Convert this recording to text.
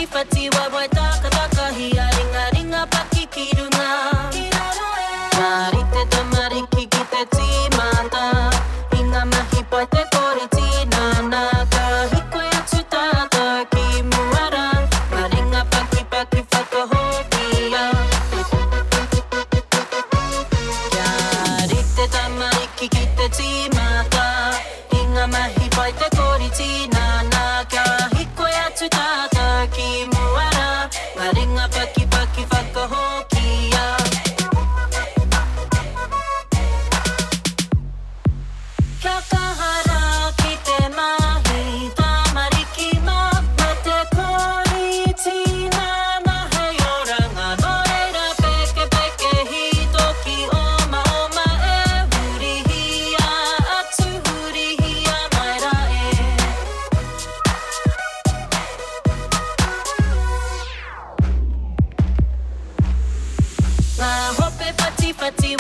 pati wawai taka taka hia ringa ringa pakikiru nga Marite te mariki ki te tīmata Inga mahi pai te kore tīna naka Hikoi atu tata ki muara Maringa paki paki whakahokia Rite te mariki ki te tīmata Inga mahi pai te kore tīna naka Hikoi atu tata ki muara Maringa paki paki whakahokia Kia kahara ki te mahi tamariki ma Me te kori tīna nahe oranga No reira peke peke hitoki oma oma e Hurihia atu hurihia mai rae Ngā hope pati pati